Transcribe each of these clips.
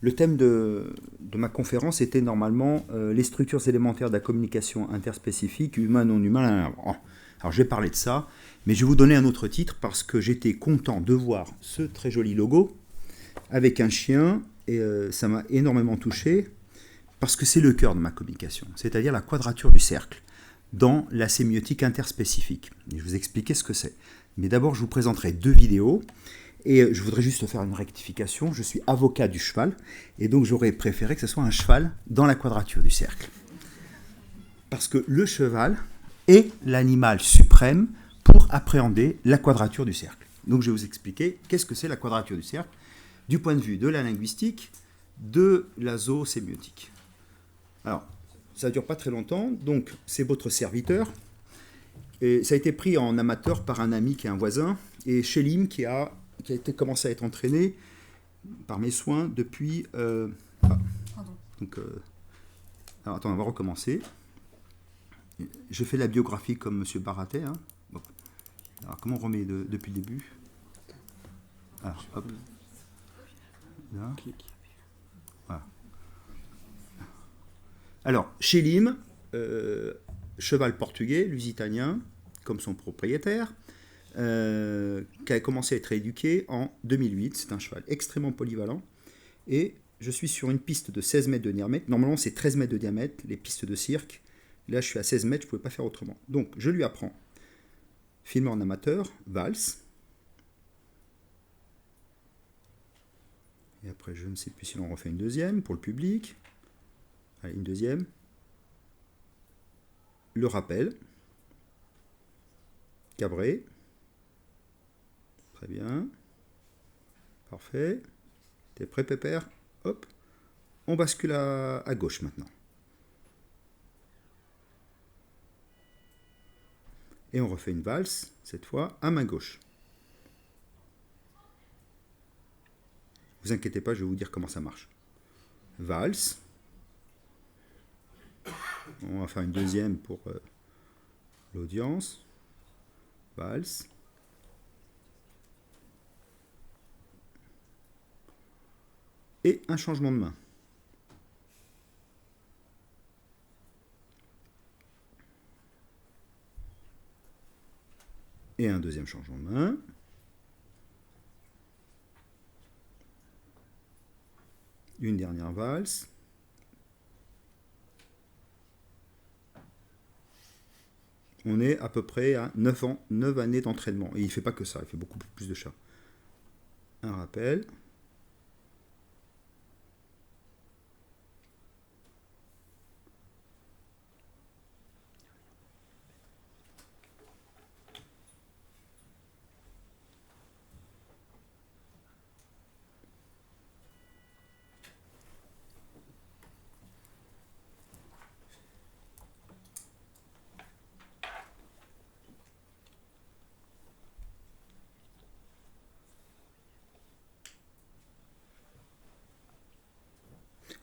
Le thème de ma conférence était normalement les structures élémentaires de la communication interspécifique, humain-non humain. Alors je vais parler de ça, mais je vais vous donner un autre titre parce que j'étais content de voir ce très joli logo avec un chien et ça m'a énormément touché parce que c'est le cœur de ma communication, c'est-à-dire la quadrature du cercle dans la sémiotique interspécifique. Et je vais vous expliquer ce que c'est. Mais d'abord, je vous présenterai deux vidéos. Et je voudrais juste faire une rectification. Je suis avocat du cheval. Et donc, j'aurais préféré que ce soit un cheval dans la quadrature du cercle. Parce que le cheval est l'animal suprême pour appréhender la quadrature du cercle. Donc, je vais vous expliquer qu'est-ce que c'est la quadrature du cercle du point de vue de la linguistique, de la zoosémiotique. Alors, ça ne dure pas très longtemps. Donc, c'est votre serviteur. Et ça a été pris en amateur par un ami qui est un voisin. Et Chélim qui a été commencé à être entraîné par mes soins depuis... alors attends, on va recommencer. Je fais la biographie comme M. Baratet. Hein. Bon. Alors comment on remet depuis le début? Alors, hop. Là. Voilà. Alors, Chélim, cheval portugais, lusitanien, comme son propriétaire, qui a commencé à être éduqué en 2008. C'est un cheval extrêmement polyvalent. Et je suis sur une piste de 16 mètres de diamètre. Normalement, c'est 13 mètres de diamètre, les pistes de cirque. Là, je suis à 16 mètres, je ne pouvais pas faire autrement. Donc, je lui apprends. Filmé en amateur, valse. Et après, je ne sais plus si l'on refait une deuxième pour le public. Allez, une deuxième. Le rappel. Cabré. Très bien. Parfait. T'es prêt, pépère? Hop. On bascule à gauche maintenant. Et on refait une valse, cette fois à main gauche. Vous inquiétez pas, je vais vous dire comment ça marche. Valse. On va faire une deuxième pour l'audience. Valse. Et un changement de main. Et un deuxième changement de main. Une dernière valse. On est à peu près à 9 années d'entraînement. Et il ne fait pas que ça, il fait beaucoup plus de chats. Un rappel.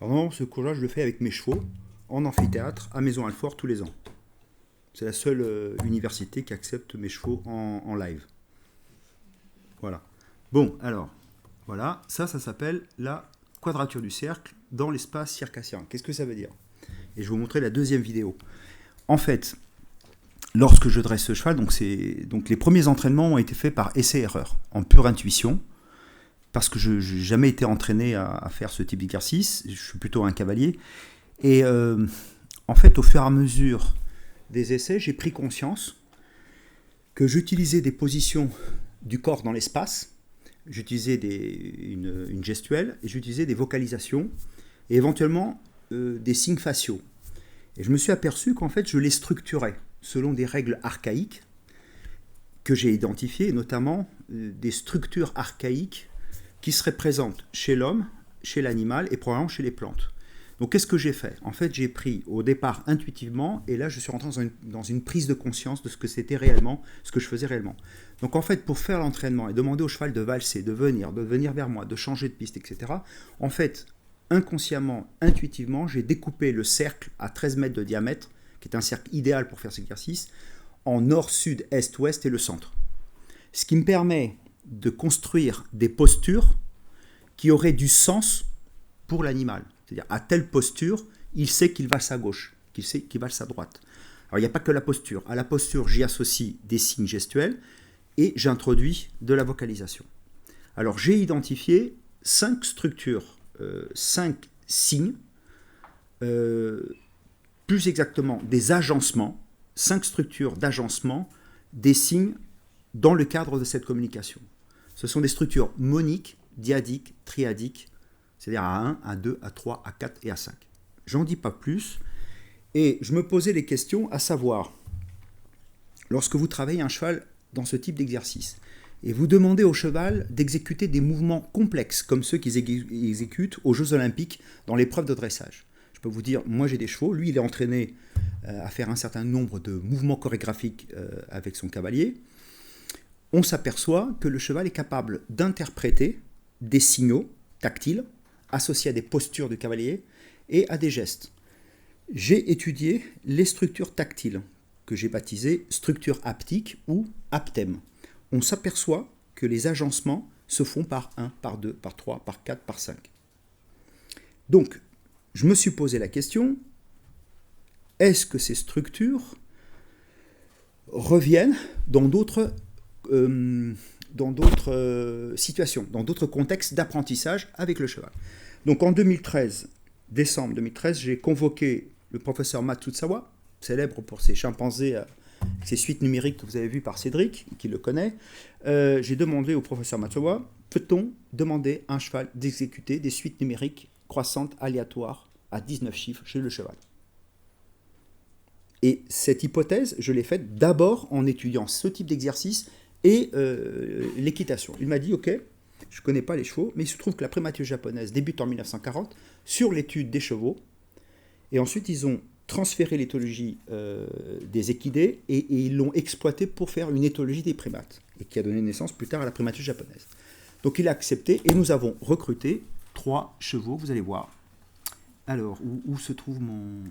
Alors non, ce cours-là, je le fais avec mes chevaux, en amphithéâtre, à Maison-Alfort, tous les ans. C'est la seule université qui accepte mes chevaux en live. Voilà. Bon, alors, voilà, ça s'appelle la quadrature du cercle dans l'espace circassien. Qu'est-ce que ça veut dire? Et je vais vous montrer la deuxième vidéo. En fait, lorsque je dresse ce cheval, donc les premiers entraînements ont été faits par essai-erreur, en pure intuition, parce que je n'ai jamais été entraîné à faire ce type d'exercice, je suis plutôt un cavalier. Et en fait, au fur et à mesure des essais, j'ai pris conscience que j'utilisais des positions du corps dans l'espace, j'utilisais une gestuelle, et j'utilisais des vocalisations, et éventuellement des signes faciaux. Et je me suis aperçu qu'en fait, je les structurais selon des règles archaïques que j'ai identifiées, notamment des structures archaïques qui seraient présentes chez l'homme, chez l'animal et probablement chez les plantes. Donc qu'est-ce que j'ai fait? En fait, j'ai pris au départ intuitivement, et là je suis rentré dans une prise de conscience de ce que c'était réellement, ce que je faisais réellement. Donc en fait, pour faire l'entraînement et demander au cheval de valser, de venir vers moi, de changer de piste, etc., en fait, inconsciemment, intuitivement, j'ai découpé le cercle à 13 mètres de diamètre, qui est un cercle idéal pour faire cet exercice, en nord, sud, est, ouest et le centre. Ce qui me permet de construire des postures qui auraient du sens pour l'animal. C'est-à-dire, à telle posture, il sait qu'il valse à gauche, qu'il sait qu'il valse à droite. Alors, il n'y a pas que la posture. À la posture, j'y associe des signes gestuels et j'introduis de la vocalisation. Alors, j'ai identifié 5 structures, 5 signes, plus exactement des agencements, 5 structures d'agencement des signes dans le cadre de cette communication. Ce sont des structures moniques, diadiques, triadiques, c'est-à-dire à 1, à 2, à 3, à 4 et à 5. J'en dis pas plus. Et je me posais les questions à savoir, lorsque vous travaillez un cheval dans ce type d'exercice, et vous demandez au cheval d'exécuter des mouvements complexes, comme ceux qu'ils exécutent aux Jeux Olympiques dans l'épreuve de dressage. Je peux vous dire, moi j'ai des chevaux, lui il est entraîné à faire un certain nombre de mouvements chorégraphiques avec son cavalier. On s'aperçoit que le cheval est capable d'interpréter des signaux tactiles associés à des postures du cavalier et à des gestes. J'ai étudié les structures tactiles, que j'ai baptisées structures haptiques ou haptèmes. On s'aperçoit que les agencements se font par 1, par 2, par 3, par 4, par 5. Donc, je me suis posé la question, est-ce que ces structures reviennent dans d'autres situations, dans d'autres contextes d'apprentissage avec le cheval? Donc en 2013, décembre 2013, j'ai convoqué le professeur Matsuzawa, célèbre pour ses chimpanzés, ces suites numériques que vous avez vues par Cédric, qui le connaît. J'ai demandé au professeur Matsuzawa, peut-on demander à un cheval d'exécuter des suites numériques croissantes aléatoires à 19 chiffres chez le cheval? Et cette hypothèse, je l'ai faite d'abord en étudiant ce type d'exercice et l'équitation. Il m'a dit, ok, je ne connais pas les chevaux, mais il se trouve que la primature japonaise débute en 1940 sur l'étude des chevaux. Et ensuite, ils ont transféré l'éthologie des équidés et ils l'ont exploité pour faire une éthologie des primates, et qui a donné naissance plus tard à la primature japonaise. Donc il a accepté et nous avons recruté 3 chevaux, vous allez voir. Alors, où se trouve mon...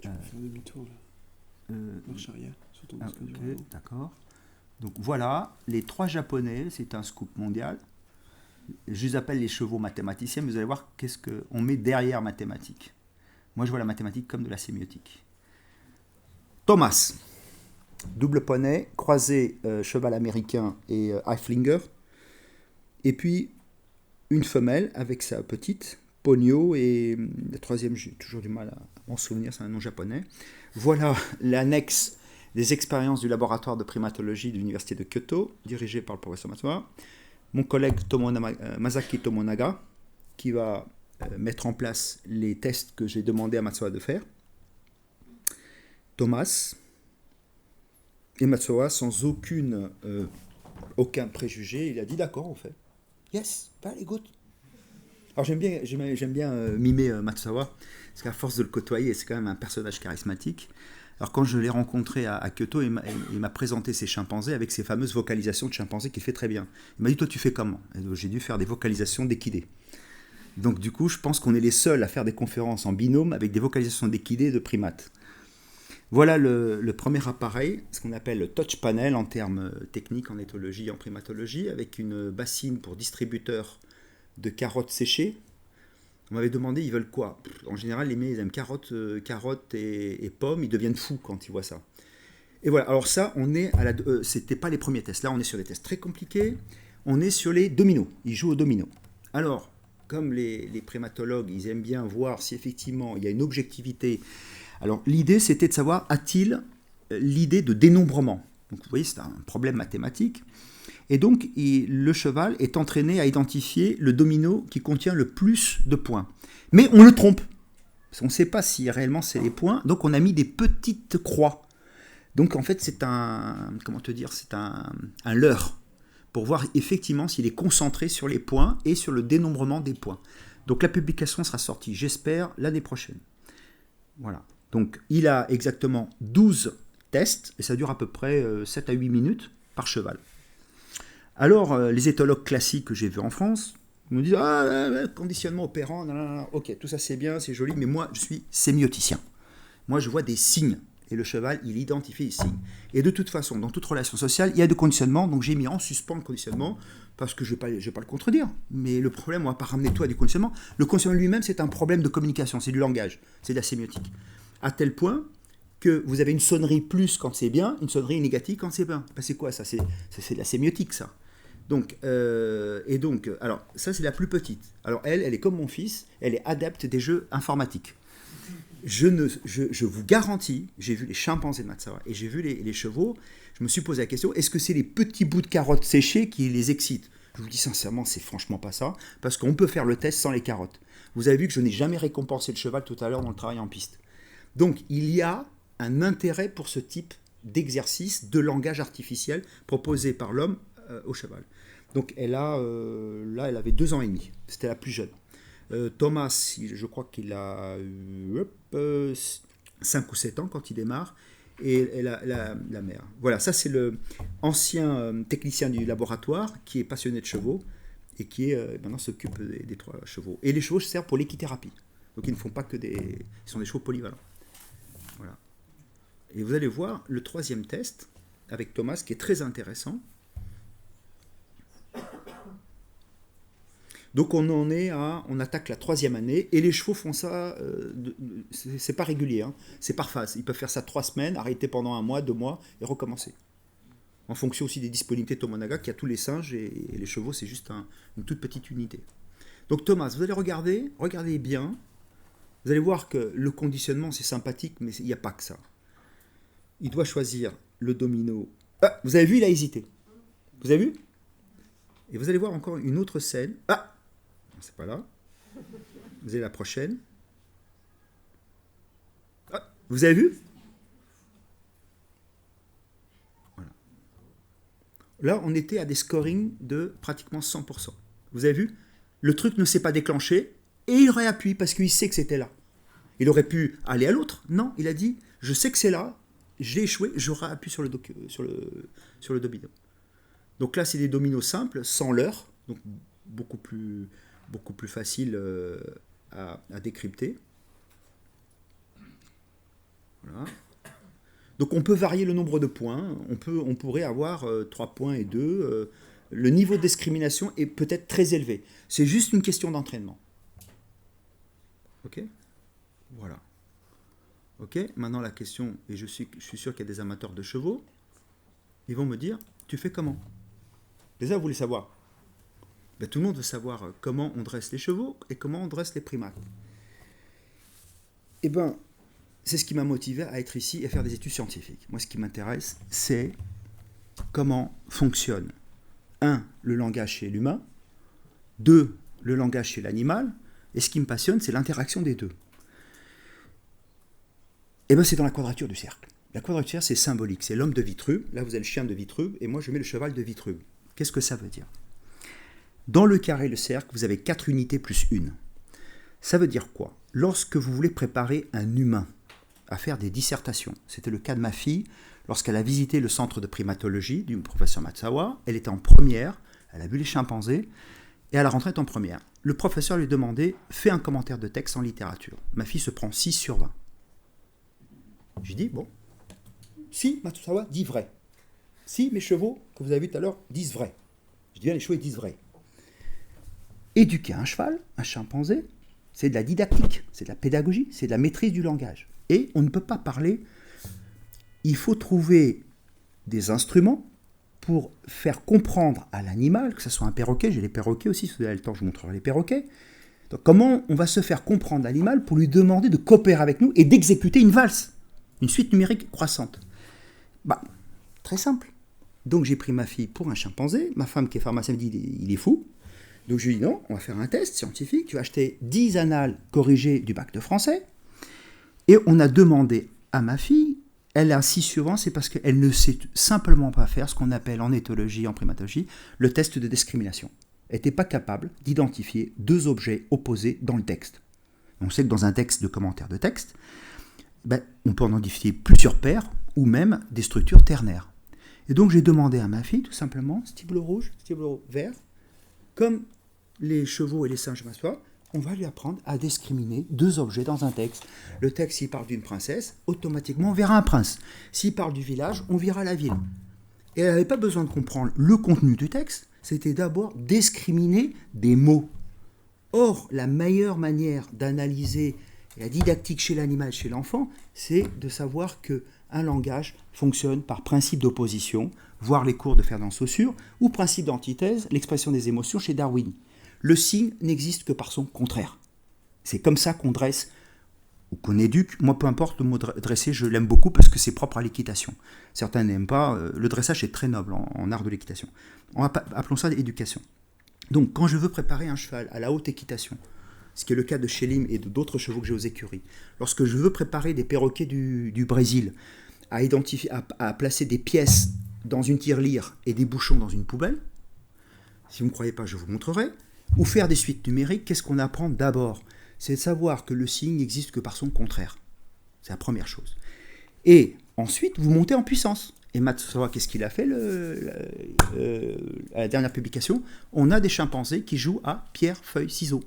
Tu peux faire demi-tour là. Marche arrière, sur ton disque dur. Ok, d'accord. Donc voilà, les 3 japonais, c'est un scoop mondial. Je les appelle les chevaux mathématiciens, mais vous allez voir qu'est-ce qu'on met derrière mathématiques. Moi, je vois la mathématique comme de la sémiotique. Thomas, double poney, croisé cheval américain et Eiflinger. Et puis, une femelle avec sa petite, Ponyo, et la troisième, j'ai toujours du mal à m'en souvenir, c'est un nom japonais. Voilà l'annexe des expériences du laboratoire de primatologie de l'université de Kyoto, dirigé par le professeur Matsuda. Mon collègue Masaki Tomonaga, qui va mettre en place les tests que j'ai demandé à Matsuda de faire. Thomas et Matsuda, sans aucun préjugé, il a dit d'accord, on fait. Yes, very good. Alors j'aime bien mimer Matsuda, parce qu'à force de le côtoyer, c'est quand même un personnage charismatique. Alors quand je l'ai rencontré à Kyoto, il m'a présenté ses chimpanzés avec ses fameuses vocalisations de chimpanzés qu'il fait très bien. Il m'a dit, toi tu fais comment? Et donc, j'ai dû faire des vocalisations d'équidés. Donc du coup, je pense qu'on est les seuls à faire des conférences en binôme avec des vocalisations d'équidés de primates. Voilà le premier appareil, ce qu'on appelle le touch panel en termes techniques, en éthologie, en primatologie, avec une bassine pour distributeur de carottes séchées. On m'avait demandé, ils veulent quoi? En général, les mets, ils aiment carottes et pommes, ils deviennent fous quand ils voient ça. Et voilà, alors ça, on est à c'était pas les premiers tests. Là, on est sur des tests très compliqués. On est sur les dominos. Ils jouent aux dominos. Alors, comme les primatologues, ils aiment bien voir si effectivement il y a une objectivité. Alors, l'idée, c'était de savoir, a-t-il l'idée de dénombrement? Donc, vous voyez, c'est un problème mathématique. Et donc, le cheval est entraîné à identifier le domino qui contient le plus de points. Mais on le trompe. Parce qu'on ne sait pas si réellement c'est les points. Donc, on a mis des petites croix. Donc, en fait, c'est un leurre. Pour voir effectivement s'il est concentré sur les points et sur le dénombrement des points. Donc, la publication sera sortie, j'espère, l'année prochaine. Voilà. Donc, il a exactement 12 tests. Et ça dure à peu près 7 à 8 minutes par cheval. Alors, les éthologues classiques que j'ai vus en France me disent conditionnement opérant, ok, tout ça c'est bien, c'est joli, mais moi je suis sémioticien. Moi je vois des signes. et le cheval, il identifie les signes. Et de toute façon, dans toute relation sociale, il y a des conditionnements, donc j'ai mis en suspens le conditionnement, parce que je ne vais pas le contredire. Mais le problème, on ne va pas ramener tout à des conditionnements. Le conditionnement lui-même, c'est un problème de communication, c'est du langage, c'est de la sémiotique. À tel point que vous avez une sonnerie plus quand c'est bien, une sonnerie négative quand c'est bien. Ben, c'est quoi ça, c'est de la sémiotique, ça. Donc, alors, ça, c'est la plus petite. Alors, elle est comme mon fils, elle est adepte des jeux informatiques. Je vous garantis, j'ai vu les chimpanzés de Matsuawa et j'ai vu les chevaux, je me suis posé la question, est-ce que c'est les petits bouts de carottes séchées qui les excitent? Je vous dis sincèrement, c'est franchement pas ça, parce qu'on peut faire le test sans les carottes. Vous avez vu que je n'ai jamais récompensé le cheval tout à l'heure dans le travail en piste. Donc, il y a un intérêt pour ce type d'exercice de langage artificiel proposé par l'homme au cheval. Donc, elle avait 2 ans et demi, c'était la plus jeune. Thomas, je crois qu'il a 5 ou 7 ans quand il démarre, et la mère. Voilà, ça c'est le ancien technicien du laboratoire qui est passionné de chevaux et qui maintenant s'occupe des 3 chevaux. Et les chevaux servent pour l'équithérapie. Donc ils ne font pas que ils sont des chevaux polyvalents. Voilà. Et vous allez voir le 3e test avec Thomas qui est très intéressant. Donc on attaque la 3e année, et les chevaux font ça, c'est pas régulier, hein, c'est par phase. Ils peuvent faire ça 3 semaines, arrêter pendant 1 mois, 2 mois, et recommencer. En fonction aussi des disponibilités de Tomonaga, qui a tous les singes, et les chevaux, c'est juste une toute petite unité. Donc Thomas, vous allez regardez bien, vous allez voir que le conditionnement, c'est sympathique, mais il n'y a pas que ça. Il doit choisir le domino. Ah, vous avez vu, il a hésité. Vous avez vu? Et vous allez voir encore une autre scène. Ah, c'est pas là. Vous avez la prochaine. Ah, vous avez vu? Voilà. Là, on était à des scorings de pratiquement 100%. Vous avez vu? Le truc ne s'est pas déclenché et il réappuie parce qu'il sait que c'était là. Il aurait pu aller à l'autre. Non, il a dit, je sais que c'est là, j'ai échoué, je réappuie sur le domino. Donc là, c'est des dominos simples, sans leurre, donc beaucoup plus facile à décrypter. Voilà. Donc on peut varier le nombre de points, on pourrait avoir 3 points et 2. Le niveau de discrimination est peut-être très élevé. C'est juste une question d'entraînement. Ok ? Voilà. Ok ? Maintenant la question, et je suis sûr qu'il y a des amateurs de chevaux, ils vont me dire, tu fais comment ? Déjà, vous voulez savoir. Ben, tout le monde veut savoir comment on dresse les chevaux et comment on dresse les primates. Eh bien, c'est ce qui m'a motivé à être ici et faire des études scientifiques. Moi, ce qui m'intéresse, c'est comment fonctionne 1. Le langage chez l'humain, 2. Le langage chez l'animal, et ce qui me passionne, c'est l'interaction des deux. Eh bien, c'est dans la quadrature du cercle. La quadrature du cercle, c'est symbolique, c'est l'homme de Vitrube. Là, vous avez le chien de Vitrube, et moi, je mets le cheval de Vitrube. Qu'est-ce que ça veut dire ? Dans le carré, le cercle, vous avez 4 unités plus 1. Ça veut dire quoi ? Lorsque vous voulez préparer un humain à faire des dissertations, c'était le cas de ma fille, lorsqu'elle a visité le centre de primatologie du professeur Matsuawa, elle était en première, elle a vu les chimpanzés, et à la rentrée, elle est en première. Le professeur lui demandait, fais un commentaire de texte en littérature. Ma fille se prend 6 sur 20. J'ai dit, bon, si Matsuawa dit vrai, si mes chevaux, que vous avez vus tout à l'heure, disent vrai, je dis bien les chevaux, ils disent vrai. Éduquer un cheval, un chimpanzé, c'est de la didactique, c'est de la pédagogie, c'est de la maîtrise du langage. Et on ne peut pas parler, il faut trouver des instruments pour faire comprendre à l'animal, que ce soit un perroquet, j'ai les perroquets aussi, si vous avez le temps, je vous montrerai les perroquets. Donc, comment on va se faire comprendre l'animal pour lui demander de coopérer avec nous et d'exécuter une valse, une suite numérique croissante. Très simple. Donc j'ai pris ma fille pour un chimpanzé, ma femme qui est pharmacienne me dit il est fou. Donc je lui dis non, on va faire un test scientifique, tu vas acheter 10 annales corrigées du bac de français. Et on a demandé à ma fille, elle a 6 sur 20, c'est parce qu'elle ne sait simplement pas faire ce qu'on appelle en éthologie, en primatologie, le test de discrimination. Elle n'était pas capable d'identifier 2 objets opposés dans le texte. On sait que dans un texte de commentaire de texte, on peut en identifier plusieurs paires ou même des structures ternaires. Et donc j'ai demandé à ma fille tout simplement, stylo rouge, stylo vert, comme les chevaux et les singes Matsuawa, on va lui apprendre à discriminer deux objets dans un texte. Le texte, s'il parle d'une princesse, automatiquement on verra un prince. S'il parle du village, on verra la ville. Et elle n'avait pas besoin de comprendre le contenu du texte, c'était d'abord discriminer des mots. Or, la meilleure manière d'analyser la didactique chez l'animal, chez l'enfant, c'est de savoir qu'un langage fonctionne par principe d'opposition, voire les cours de Ferdinand Saussure, ou principe d'antithèse, l'expression des émotions chez Darwin. Le signe n'existe que par son contraire. C'est comme ça qu'on dresse ou qu'on éduque. Moi, peu importe, le mot dresser, je l'aime beaucoup parce que c'est propre à l'équitation. Certains n'aiment pas. Le dressage est très noble en art de l'équitation. Appelons ça éducation. Donc, quand je veux préparer un cheval à la haute équitation, ce qui est le cas de Schellim et d'autres chevaux que j'ai aux écuries, lorsque je veux préparer des perroquets du Brésil à placer des pièces dans une tirelire et des bouchons dans une poubelle, si vous ne me croyez pas, je vous montrerai, ou faire des suites numériques, qu'est-ce qu'on apprend d'abord? C'est de savoir que le signe n'existe que par son contraire. C'est la première chose. Et ensuite, vous montez en puissance. Et Matsuzawa, qu'est-ce qu'il a fait à la dernière publication? On a des chimpanzés qui jouent à pierre, feuille, ciseaux.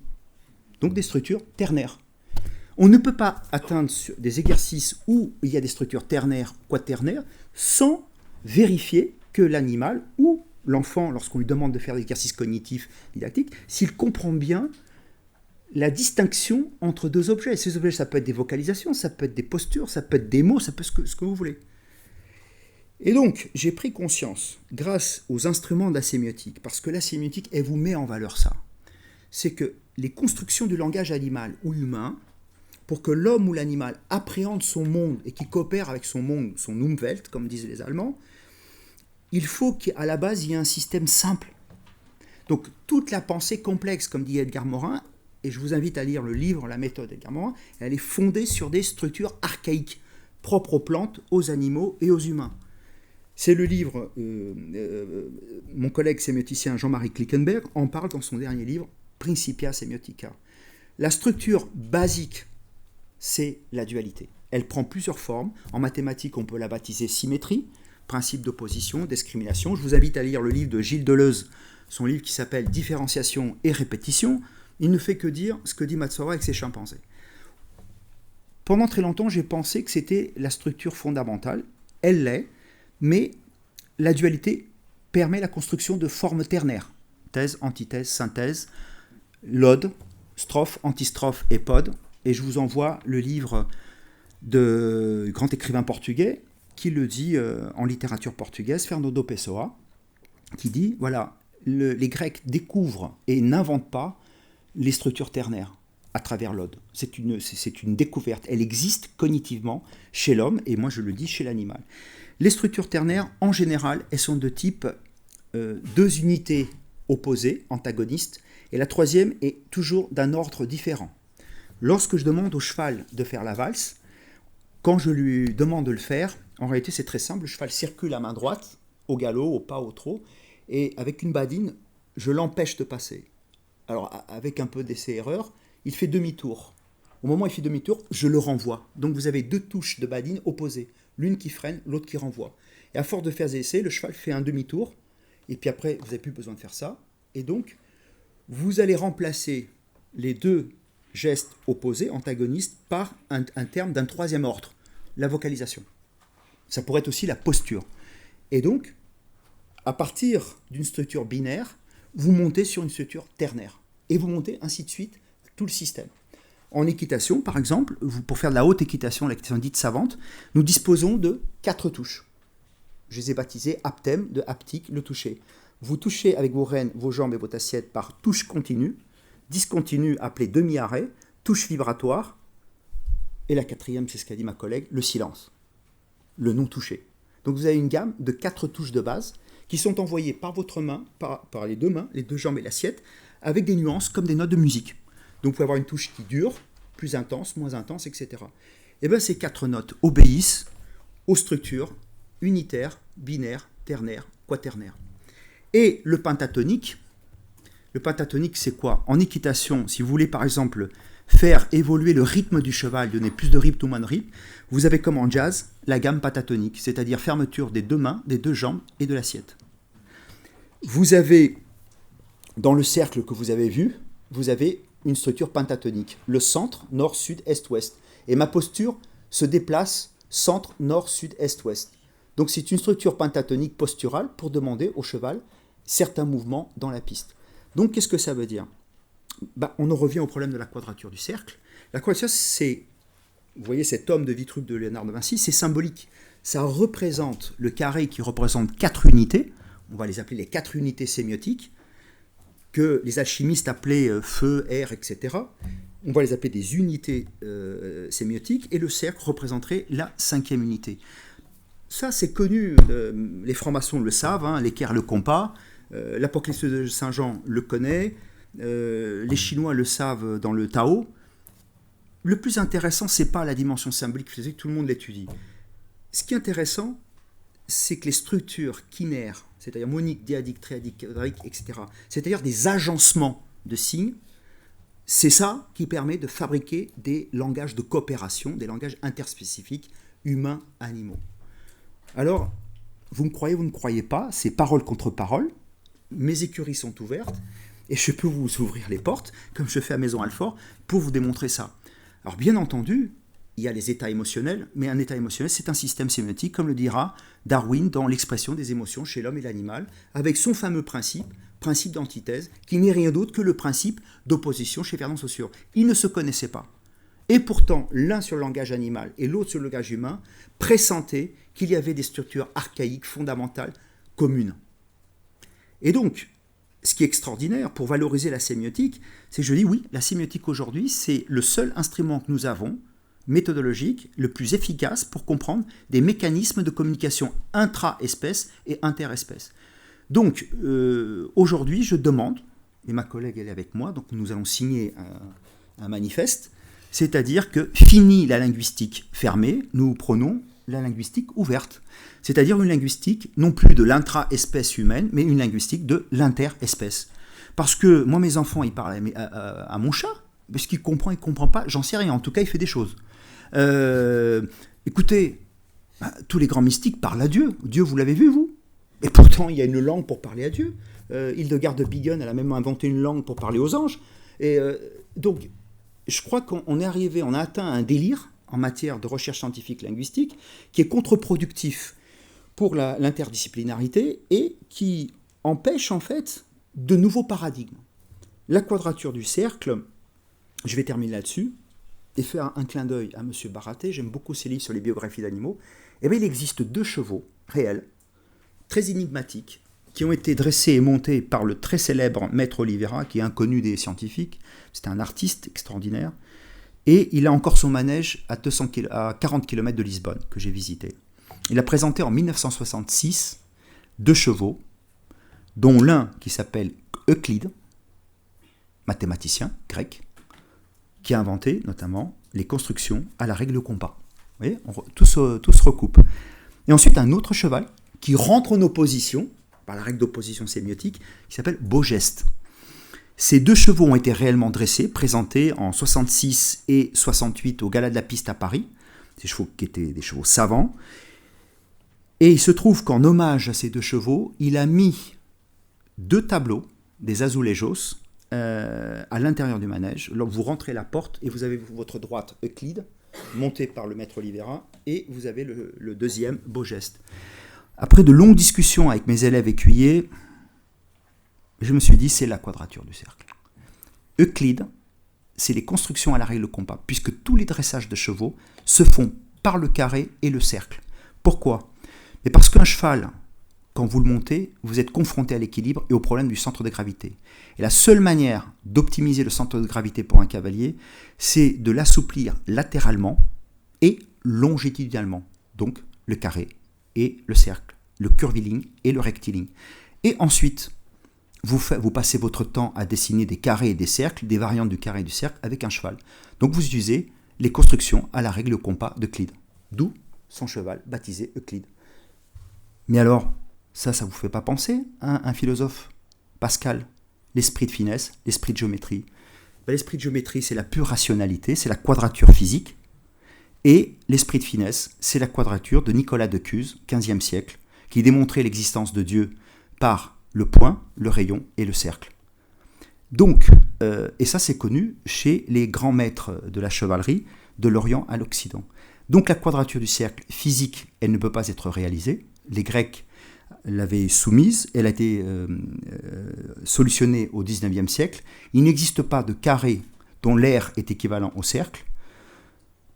Donc des structures ternaires. On ne peut pas atteindre des exercices où il y a des structures ternaires, quaternaires, sans vérifier que l'animal ou l'enfant, lorsqu'on lui demande de faire des exercices cognitifs, didactiques, s'il comprend bien la distinction entre deux objets. Ces objets, ça peut être des vocalisations, ça peut être des postures, ça peut être des mots, ça peut être ce que vous voulez. Et donc, j'ai pris conscience, grâce aux instruments de la sémiotique, parce que la sémiotique, elle vous met en valeur ça, c'est que les constructions du langage animal ou humain, pour que l'homme ou l'animal appréhende son monde et qu'il coopère avec son monde, son Umwelt, comme disent les Allemands, il faut qu'à la base, il y ait un système simple. Donc, toute la pensée complexe, comme dit Edgar Morin, et je vous invite à lire le livre La méthode d'Edgar Morin, elle est fondée sur des structures archaïques, propres aux plantes, aux animaux et aux humains. C'est le livre, mon collègue sémioticien Jean-Marie Klickenberg en parle dans son dernier livre, Principia Semiotica. La structure basique, c'est la dualité. Elle prend plusieurs formes. En mathématiques, on peut la baptiser symétrie, principe d'opposition, discrimination. Je vous invite à lire le livre de Gilles Deleuze, son livre qui s'appelle Différenciation et répétition. Il ne fait que dire ce que dit Matsuzawa avec ses chimpanzés. Pendant très longtemps, j'ai pensé que c'était la structure fondamentale. Elle l'est, mais la dualité permet la construction de formes ternaires. Thèse, antithèse, synthèse, l'ode, strophe, antistrophe et pod. Et je vous envoie le livre du grand écrivain portugais qui le dit en littérature portugaise, Fernando Pessoa, qui dit, voilà, les Grecs découvrent et n'inventent pas les structures ternaires à travers l'ode. C'est une découverte. Elle existe cognitivement chez l'homme, et moi je le dis chez l'animal. Les structures ternaires, en général, elles sont de type deux unités opposées, antagonistes, et la troisième est toujours d'un ordre différent. Lorsque je demande au cheval de faire la valse, quand je lui demande de le faire, en réalité c'est très simple, le cheval circule à main droite, au galop, au pas, au trot, et avec une badine, je l'empêche de passer. Alors avec un peu d'essai-erreur, il fait demi-tour. Au moment où il fait demi-tour, je le renvoie. Donc vous avez deux touches de badine opposées, l'une qui freine, l'autre qui renvoie. Et à force de faire des essais, le cheval fait un demi-tour, et puis après, vous n'avez plus besoin de faire ça. Et donc, vous allez remplacer les deux gestes opposés, antagonistes, par un terme d'un troisième ordre, la vocalisation. Ça pourrait être aussi la posture. Et donc, à partir d'une structure binaire, vous montez sur une structure ternaire. Et vous montez ainsi de suite tout le système. En équitation, par exemple, pour faire de la haute équitation, l'équitation dite savante, nous disposons de 4 touches. Je les ai baptisées aptème, de haptique, le toucher. Vous touchez avec vos rênes, vos jambes et votre assiette par touche continue, discontinue appelée demi-arrêt, touche vibratoire, et la quatrième, c'est ce qu'a dit ma collègue, le silence, le non-touché. Donc vous avez une gamme de 4 touches de base qui sont envoyées par votre main, par les deux mains, les deux jambes et l'assiette, avec des nuances comme des notes de musique. Donc vous pouvez avoir une touche qui dure, plus intense, moins intense, etc. Et bien ces 4 notes obéissent aux structures unitaires, binaires, ternaires, quaternaires. Et le pentatonique c'est quoi? En équitation, si vous voulez par exemple faire évoluer le rythme du cheval, donner plus de rythme ou moins de rythme, vous avez comme en jazz la gamme pentatonique, c'est-à-dire fermeture des deux mains, des deux jambes et de l'assiette. Vous avez, dans le cercle que vous avez vu, vous avez une structure pentatonique. Le centre, nord, sud, est, ouest. Et ma posture se déplace centre, nord, sud, est, ouest. Donc c'est une structure pentatonique posturale pour demander au cheval certains mouvements dans la piste. Donc qu'est-ce que ça veut dire ? On en revient au problème de la quadrature du cercle. La quadrature, c'est, vous voyez cet homme de Vitruve de Léonard de Vinci, c'est symbolique. Ça représente le carré qui représente 4 unités, on va les appeler les 4 unités sémiotiques, que les alchimistes appelaient feu, air, etc. On va les appeler des unités sémiotiques, et le cercle représenterait la 5e unité. Ça, c'est connu, les francs-maçons le savent, l'équerre, le compas, l'Apocalypse de Saint Jean le connaît, les Chinois le savent dans le Tao. Le plus intéressant, c'est pas la dimension symbolique physique, tout le monde l'étudie. Ce qui est intéressant, c'est que les structures quinaires, c'est-à-dire moniques, dyadiques, triadiques, quadradiques, etc., c'est-à-dire des agencements de signes, c'est ça qui permet de fabriquer des langages de coopération, des langages interspécifiques humains-animaux. Alors, vous me croyez, vous ne croyez pas, c'est parole contre parole, mes écuries sont ouvertes, et je peux vous ouvrir les portes, comme je fais à Maison Alfort, pour vous démontrer ça. Alors, bien entendu, il y a les états émotionnels, mais un état émotionnel, c'est un système sémiotique, comme le dira Darwin dans l'expression des émotions chez l'homme et l'animal, avec son fameux principe d'antithèse, qui n'est rien d'autre que le principe d'opposition chez Ferdinand Saussure. Ils ne se connaissaient pas. Et pourtant, l'un sur le langage animal et l'autre sur le langage humain pressentaient qu'il y avait des structures archaïques, fondamentales, communes. Et donc, ce qui est extraordinaire pour valoriser la sémiotique, c'est que je dis oui, la sémiotique aujourd'hui, c'est le seul instrument que nous avons méthodologique le plus efficace pour comprendre des mécanismes de communication intra-espèces et inter-espèces. Donc, aujourd'hui, je demande, et ma collègue elle est avec moi, donc nous allons signer un manifeste, c'est-à-dire que fini la linguistique fermée, nous prenons la linguistique ouverte, c'est-à-dire une linguistique non plus de l'intra-espèce humaine, mais une linguistique de l'inter-espèce. Parce que moi, mes enfants, ils parlent à mon chat, parce qu'il comprend, il ne comprend pas, j'en sais rien, en tout cas, il fait des choses. Écoutez, tous les grands mystiques parlent à Dieu. Dieu, vous l'avez vu, vous ? Et pourtant, il y a une langue pour parler à Dieu. Hildegard de Bingen, elle a même inventé une langue pour parler aux anges. Et donc, je crois qu'on est arrivé, on a atteint un délire en matière de recherche scientifique linguistique qui est contre-productif pour l'interdisciplinarité et qui empêche en fait de nouveaux paradigmes. La quadrature du cercle, je vais terminer là-dessus, et faire un clin d'œil à M. Baraté, j'aime beaucoup ses livres sur les biographies d'animaux. Eh bien, il existe 2 chevaux réels, très énigmatiques, qui ont été dressés et montés par le très célèbre Maître Oliveira, qui est inconnu des scientifiques. C'est un artiste extraordinaire. Et il a encore son manège à 40 km de Lisbonne, que j'ai visité. Il a présenté en 1966 2 chevaux, dont l'un qui s'appelle Euclide, mathématicien grec, qui a inventé notamment les constructions à la règle compas. Vous voyez, tout se recoupe. Et ensuite, un autre cheval qui rentre en opposition, par la règle d'opposition sémiotique, qui s'appelle Beaugeste. Ces 2 chevaux ont été réellement dressés, présentés en 66 et 68 au Gala de la Piste à Paris, des chevaux qui étaient des chevaux savants. Et il se trouve qu'en hommage à ces 2 chevaux, il a mis 2 tableaux, des azulejos, à l'intérieur du manège. Là, vous rentrez la porte et vous avez votre droite Euclide, monté par le Maître Oliveira, et vous avez le deuxième Beaugeste. Après de longues discussions avec mes élèves écuyers, je me suis dit, c'est la quadrature du cercle. Euclide, c'est les constructions à la règle compas, puisque tous les dressages de chevaux se font par le carré et le cercle. Pourquoi ? Mais parce qu'un cheval, quand vous le montez, vous êtes confronté à l'équilibre et au problème du centre de gravité. Et la seule manière d'optimiser le centre de gravité pour un cavalier, c'est de l'assouplir latéralement et longitudinalement. Donc le carré et le cercle, le curviligne et le rectiligne. Et ensuite, vous passez votre temps à dessiner des carrés et des cercles, des variantes du carré et du cercle avec un cheval. Donc vous utilisez les constructions à la règle compas d'Euclide. D'où son cheval baptisé Euclide. Mais alors, ça vous fait pas penser à un philosophe, Pascal, l'esprit de finesse, l'esprit de géométrie. L'esprit de géométrie, c'est la pure rationalité, c'est la quadrature physique. Et l'esprit de finesse, c'est la quadrature de Nicolas de Cuse, 15e siècle, qui démontrait l'existence de Dieu par le point, le rayon et le cercle. Donc, et ça c'est connu chez les grands maîtres de la chevalerie, de l'Orient à l'Occident. Donc la quadrature du cercle physique, elle ne peut pas être réalisée. Les Grecs l'avaient soumise, elle a été solutionnée au XIXe siècle. Il n'existe pas de carré dont l'aire est équivalent au cercle,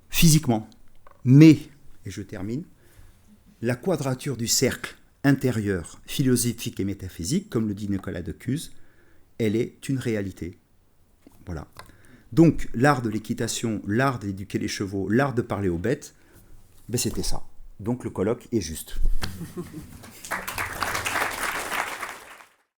physiquement. Mais, et je termine, la quadrature du cercle intérieur, philosophique et métaphysique, comme le dit Nicolas de Cuse, elle est une réalité. Voilà. Donc, l'art de l'équitation, l'art d'éduquer les chevaux, l'art de parler aux bêtes, ben c'était ça. Donc, le colloque est juste.